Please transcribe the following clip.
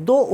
2